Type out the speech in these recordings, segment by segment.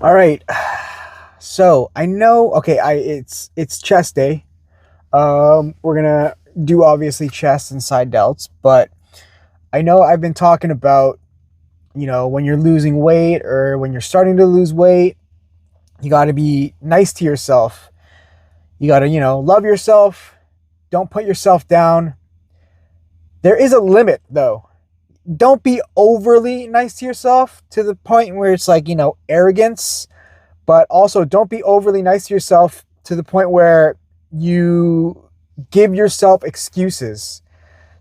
All right. So I know. Okay, it's chest day. We're gonna do obviously chest and side delts, but I know I've been talking about when you're losing weight or when you're starting to lose weight, you got to be nice to yourself. You got to love yourself. Don't put yourself down. There is a limit though. Don't be overly nice to yourself to the point where it's like arrogance. But also, don't be overly nice to yourself to the point where you give yourself excuses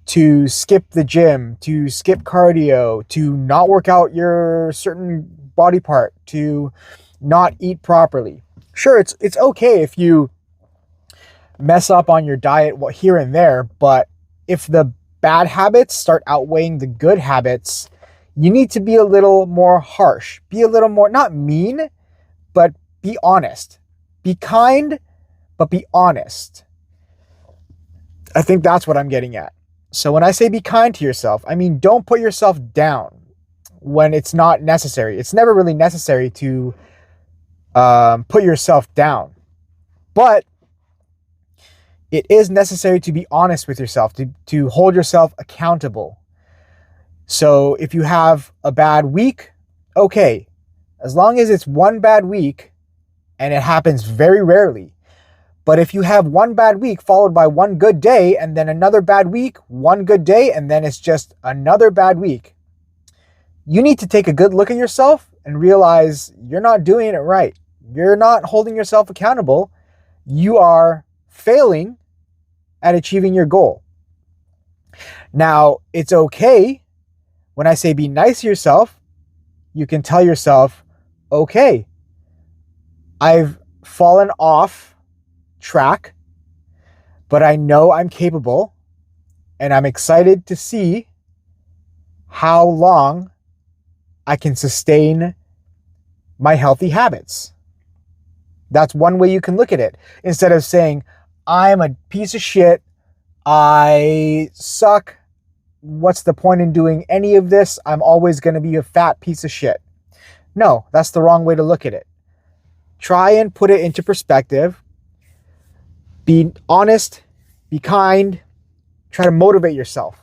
to skip the gym, to skip cardio, to not work out your certain body part, to not eat properly. Sure, it's okay if you mess up on your diet here and there, but if the bad habits start outweighing the good habits, you need to be a little more harsh. Be a little more, not mean, but be honest. Be kind, but be honest. I think that's what I'm getting at. So when I say be kind to yourself, I mean don't put yourself down when it's not necessary. It's never really necessary to put yourself down. But it is necessary to be honest with yourself, to hold yourself accountable. So if you have a bad week, okay, as long as it's one bad week, and it happens very rarely. But if you have one bad week followed by one good day, and then another bad week, one good day, and then it's just another bad week, you need to take a good look at yourself and realize you're not doing it right. You're not holding yourself accountable. You are failing at achieving your goal. Now, it's okay when I say be nice to yourself. You can tell yourself, okay, I've fallen off track, but I know I'm capable, and I'm excited to see how long I can sustain my healthy habits. That's one way you can look at it. Instead of saying, I'm a piece of shit, I suck, what's the point in doing any of this? I'm always going to be a fat piece of shit. No, that's the wrong way to look at it. Try and put it into perspective. Be honest, be kind, try to motivate yourself.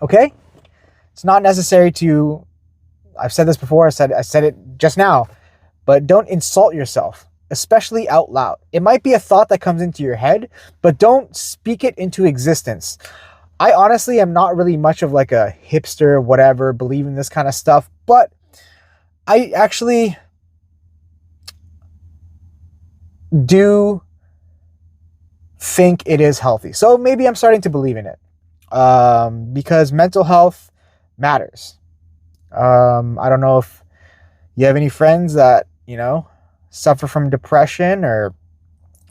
Okay? It's not necessary to, I've said this before, I said it just now, but don't insult yourself, especially out loud. It might be a thought that comes into your head, but don't speak it into existence. I honestly am not really much of like a hipster, whatever, believe in this kind of stuff, but I actually do think it is healthy. So maybe I'm starting to believe in it because mental health matters. I don't know if you have any friends that, suffer from depression, or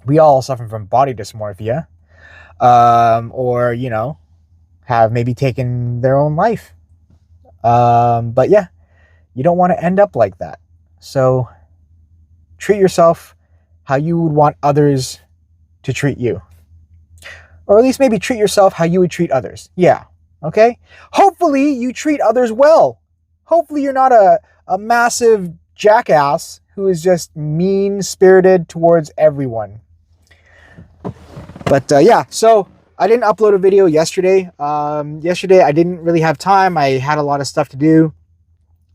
we all suffer from body dysmorphia, or, have maybe taken their own life. But yeah, you don't want to end up like that. So treat yourself how you would want others to treat you. Or at least maybe treat yourself how you would treat others. Yeah. Okay? Hopefully you treat others well. Hopefully you're not a massive jackass who is just mean-spirited towards everyone. But yeah, so I didn't upload a video yesterday. Yesterday I didn't really have time. I had a lot of stuff to do.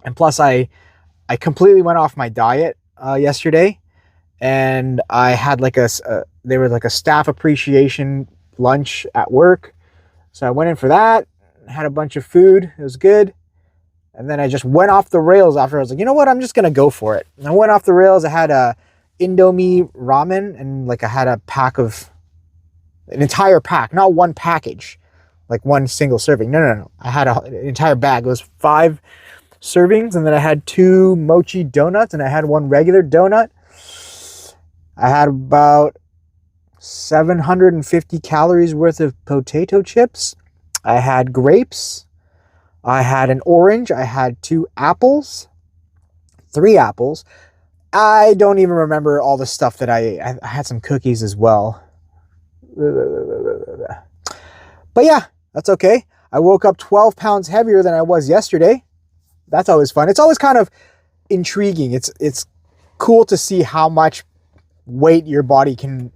And plus I completely went off my diet yesterday. And I had like there was like a staff appreciation lunch at work. So I went in for that, had a bunch of food. It was good. And then I just went off the rails after. I was like, you know what? I'm just going to go for it. And I went off the rails. I had a Indomie ramen, and like I had an entire pack, not one package, like one single serving. No. I had an entire bag. It was 5 servings. And then I had 2 mochi donuts, and I had 1 regular donut. I had about 750 calories worth of potato chips. I had grapes. I had an orange. I had 2 apples. 3 apples. I don't even remember all the stuff that I had some cookies as well. But yeah, that's okay. I woke up 12 pounds heavier than I was yesterday. That's always fun. It's always kind of intriguing. It's cool to see how much weight your body can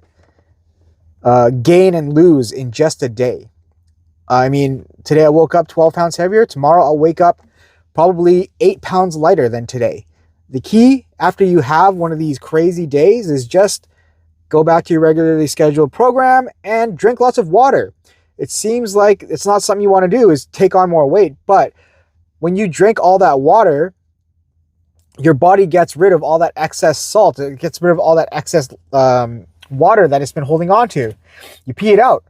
gain and lose in just a day. I mean, today I woke up 12 pounds heavier. Tomorrow I'll wake up probably 8 pounds lighter than today. The key after you have one of these crazy days is just go back to your regularly scheduled program and drink lots of water. It seems like it's not something you want to do is take on more weight, but when you drink all that water, your body gets rid of all that excess salt. It gets rid of all that excess water that it's been holding on to. You pee it out.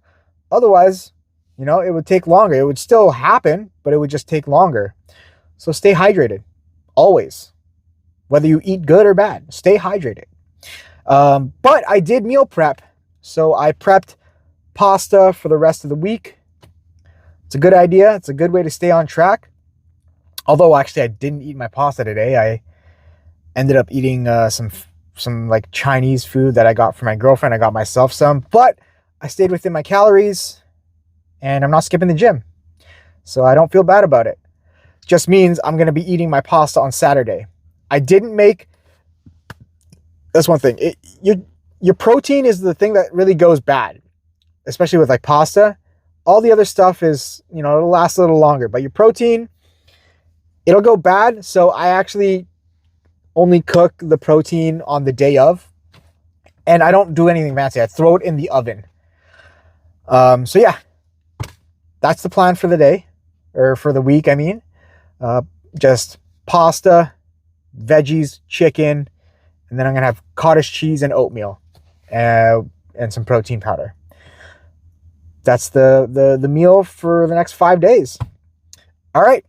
Otherwise, you know, it would take longer. It would still happen, but it would just take longer. So stay hydrated, always. Whether you eat good or bad, stay hydrated. But I did meal prep. So I prepped pasta for the rest of the week. It's a good idea. It's a good way to stay on track. Although actually I didn't eat my pasta today. I ended up eating some like Chinese food that I got for my girlfriend. I got myself some, but I stayed within my calories and I'm not skipping the gym. So I don't feel bad about it. Just means I'm going to be eating my pasta on Saturday. I didn't make, that's one thing. Your protein is the thing that really goes bad, especially with like pasta. All the other stuff is, you know, it'll last a little longer, but your protein, it'll go bad. So I actually only cook the protein on the day of, and I don't do anything fancy. I throw it in the oven. So yeah, that's the plan for the day, or for the week, I mean. Just pasta, veggies, chicken, and then I'm gonna have cottage cheese and oatmeal, and some protein powder. That's the meal for the next 5 days. All right,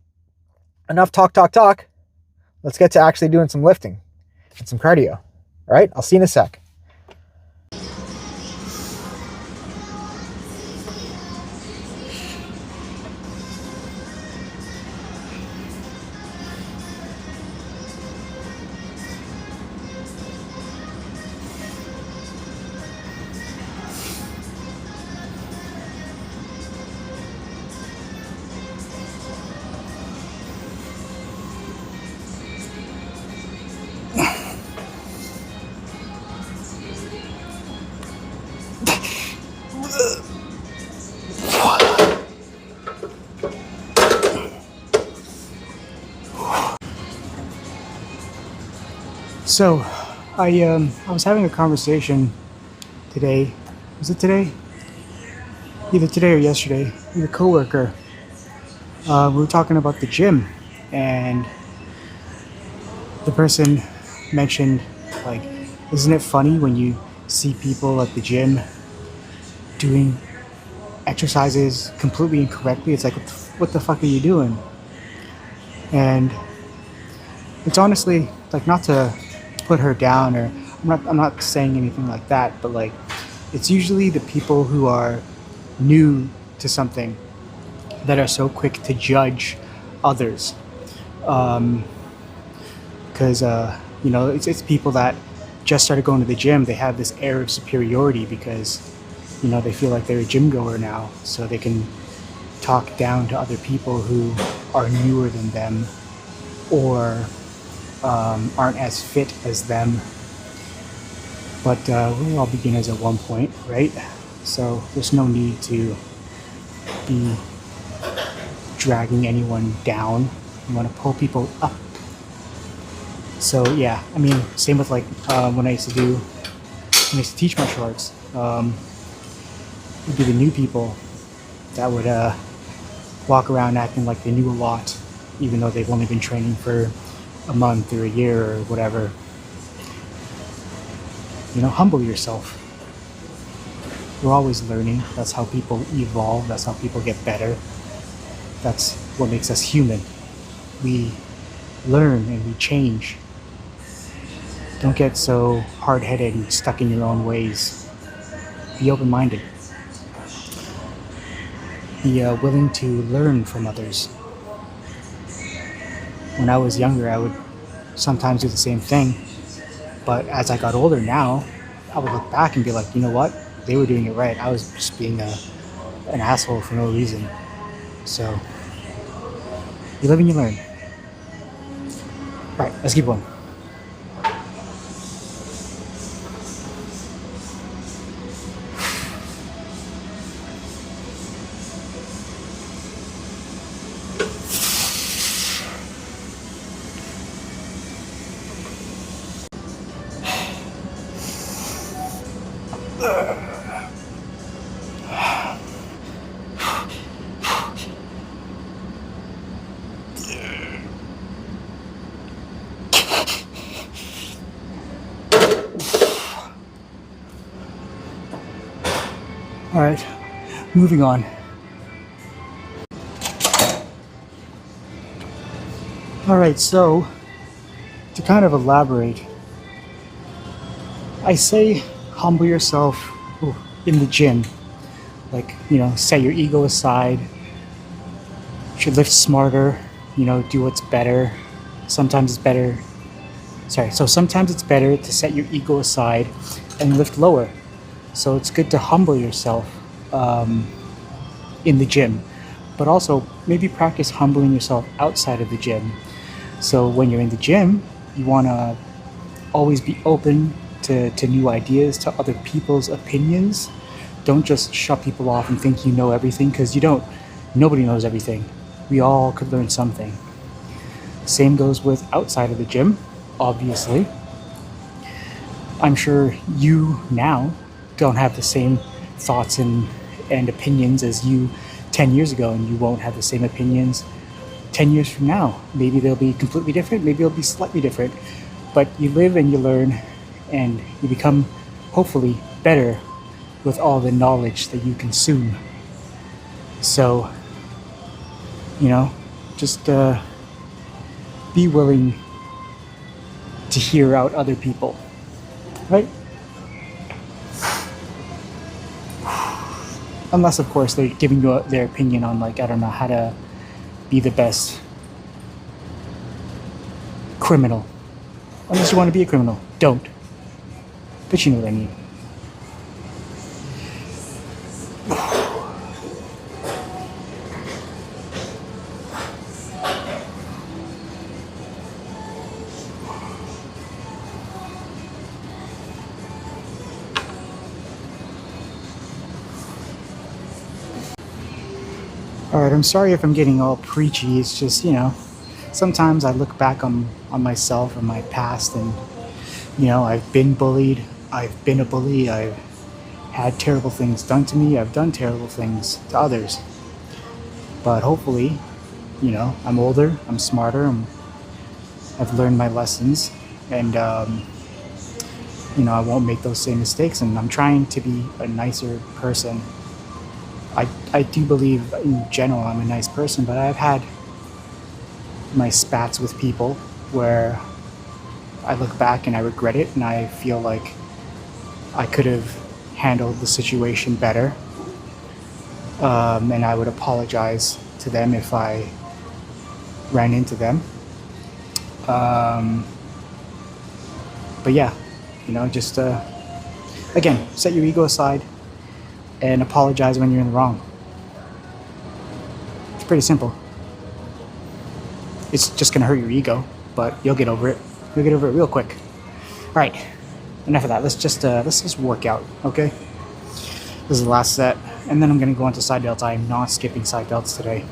enough talk. Let's get to actually doing some lifting and some cardio. All right, I'll see you in a sec. So, I was having a conversation today. Was it today? Either today or yesterday with a coworker. We were talking about the gym, and the person mentioned, like, isn't it funny when you see people at the gym doing exercises completely incorrectly? It's like, what the fuck are you doing? And it's honestly, like, not to put her down, or I'm not saying anything like that, but like, it's usually the people who are new to something that are so quick to judge others. Because you know, it's people that just started going to the gym. They have this air of superiority because, you know, they feel like they're a gym goer now, so they can talk down to other people who are newer than them, or aren't as fit as them. But we're all beginners at one point, right? So there's no need to be dragging anyone down. You want to pull people up. So yeah, I mean, same with like when I used to teach martial arts. It'd be the new people that would walk around acting like they knew a lot, even though they've only been training for a month or a year or whatever. You know, humble yourself. We're always learning. That's how people evolve. That's how people get better. That's what makes us human. We learn and we change. Don't get so hard-headed and stuck in your own ways. Be open-minded. Be willing to learn from others. When I was younger, I would sometimes do the same thing. But as I got older now, I would look back and be like, you know what? They were doing it right. I was just being an asshole for no reason. So, you live and you learn. Right, let's keep going. All right, moving on. All right, so to kind of elaborate, I say humble yourself in the gym. Like, set your ego aside. You should lift smarter, do what's better. Sometimes it's better. So sometimes it's better to set your ego aside and lift lower. So it's good to humble yourself in the gym, but also maybe practice humbling yourself outside of the gym. So when you're in the gym, you want to always be open to new ideas, to other people's opinions. Don't just shut people off and think you know everything, because you don't. Nobody knows everything. We all could learn something. Same goes with outside of the gym, obviously. I'm sure you now don't have the same thoughts and opinions as you 10 years ago, and you won't have the same opinions 10 years from now. Maybe they'll be completely different, maybe they'll be slightly different, but you live and you learn, and you become hopefully better with all the knowledge that you consume. So, just be willing to hear out other people, right? Unless, of course, they're giving you their opinion on, like, I don't know, how to be the best criminal. Unless you want to be a criminal, don't. But you know what I mean. Alright, I'm sorry if I'm getting all preachy. It's just, sometimes I look back on myself and my past, and, I've been bullied, I've been a bully, I've had terrible things done to me, I've done terrible things to others. But hopefully, I'm older, I'm smarter, I've learned my lessons, and, I won't make those same mistakes, and I'm trying to be a nicer person. I do believe in general I'm a nice person, but I've had my spats with people where I look back and I regret it, and I feel like I could have handled the situation better. And I would apologize to them if I ran into them. But yeah, just again, set your ego aside and apologize when you're in the wrong. It's pretty simple. It's just gonna hurt your ego, but you'll get over it. You'll get over it real quick. All right, enough of that. Let's just work out, okay? This is the last set, and then I'm gonna go on to side delts. I am not skipping side delts today.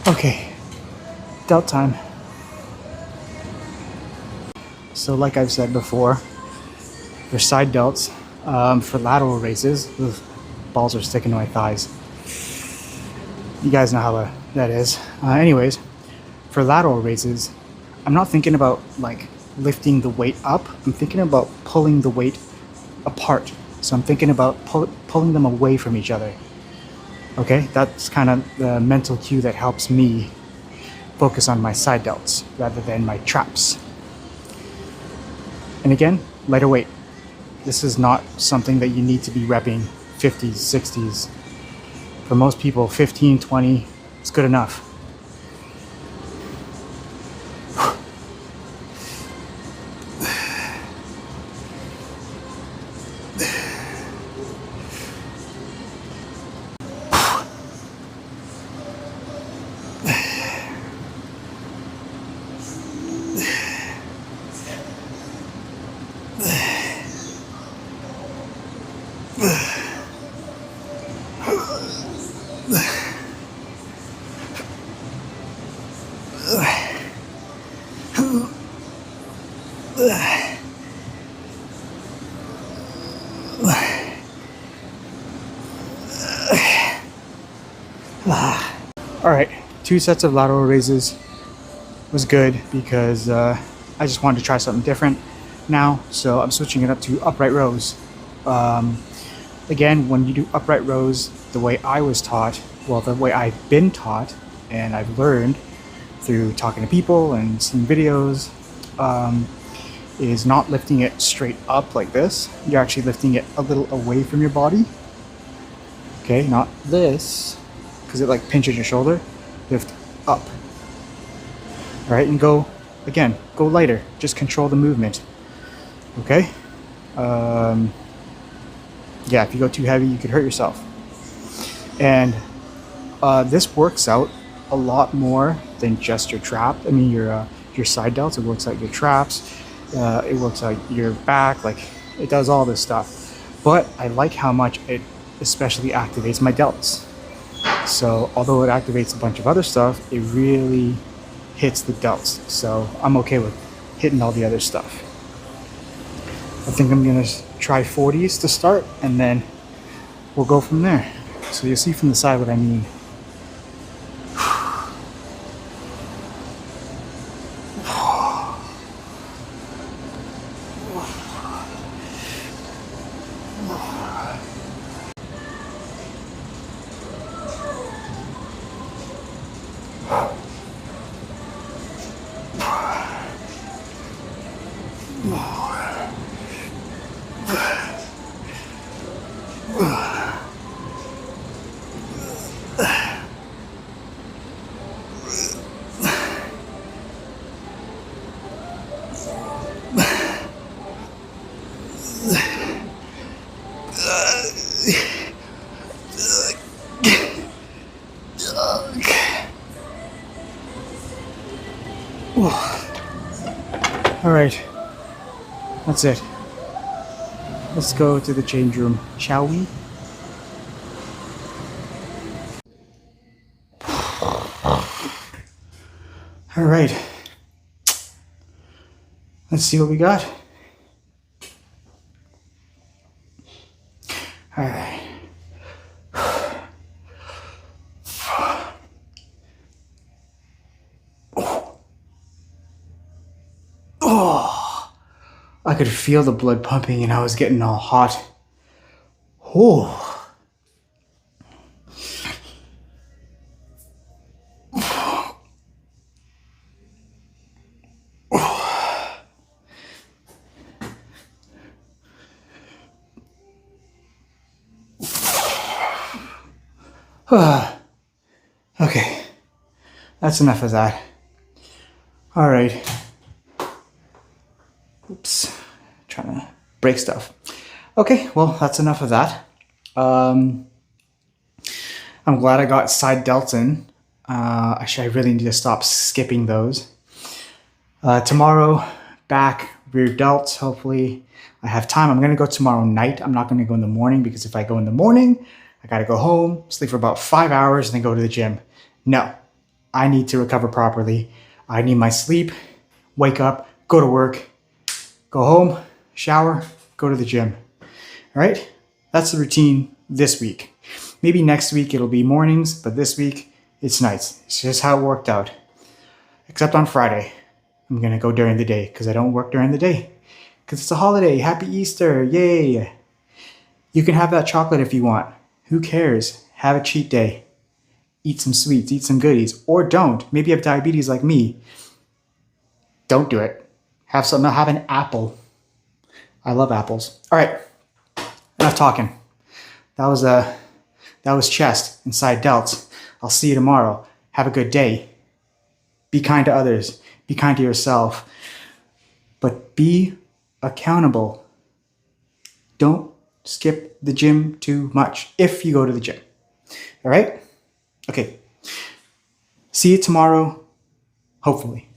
Okay, delt time. So like I've said before, for side delts, for lateral raises, balls are sticking to my thighs. You guys know how that is. Anyways, for lateral raises, I'm not thinking about like lifting the weight up. I'm thinking about pulling the weight apart. So I'm thinking about pulling them away from each other. Okay, that's kind of the mental cue that helps me focus on my side delts rather than my traps. And again, lighter weight. This is not something that you need to be repping 50s, 60s. For most people, 15, 20 is good enough. All right, 2 sets of lateral raises was good because I just wanted to try something different now, so I'm switching it up to upright rows. Again, when you do upright rows, the way I was taught, well, the way I've been taught and I've learned through talking to people and seeing videos, is not lifting it straight up like this. You're actually lifting it a little away from your body. Okay, not this, because it like pinches your shoulder. Lift up. All right, and go, again, go lighter. Just control the movement. Okay? Yeah, if you go too heavy, you could hurt yourself. And this works out a lot more than just your trap. I mean, your side delts. It works out your traps. It works out your back. Like, it does all this stuff. But I like how much it especially activates my delts. So although it activates a bunch of other stuff, it really hits the delts. So I'm okay with hitting all the other stuff. I think I'm gonna try 40s to start, and then we'll go from there. So you'll see from the side what I mean. All right, that's it. Let's go to the change room, shall we? All right, let's see what we got. All right. Oh, I could feel the blood pumping and I was getting all hot. Oh. Okay, that's enough of that. All right. Oops, trying to break stuff. Okay, well, that's enough of that. I'm glad I got side delts in. Actually, I really need to stop skipping those. Tomorrow, back, rear delts, hopefully. I have time. I'm going to go tomorrow night. I'm not going to go in the morning because if I go in the morning, I got to go home, sleep for about 5 hours, and then go to the gym. No, I need to recover properly. I need my sleep, wake up, go to work, go home, shower, go to the gym. All right? That's the routine this week. Maybe next week it'll be mornings, but this week it's nights. It's just how it worked out. Except on Friday. I'm going to go during the day because I don't work during the day. Because it's a holiday. Happy Easter. Yay. You can have that chocolate if you want. Who cares? Have a cheat day. Eat some sweets. Eat some goodies. Or don't. Maybe you have diabetes like me. Don't do it. Have an apple. I love apples. All right, enough talking. That was chest and side delts. I'll see you tomorrow. Have a good day. Be kind to others. Be kind to yourself. But be accountable. Don't skip the gym too much if you go to the gym. All right? Okay. See you tomorrow, hopefully.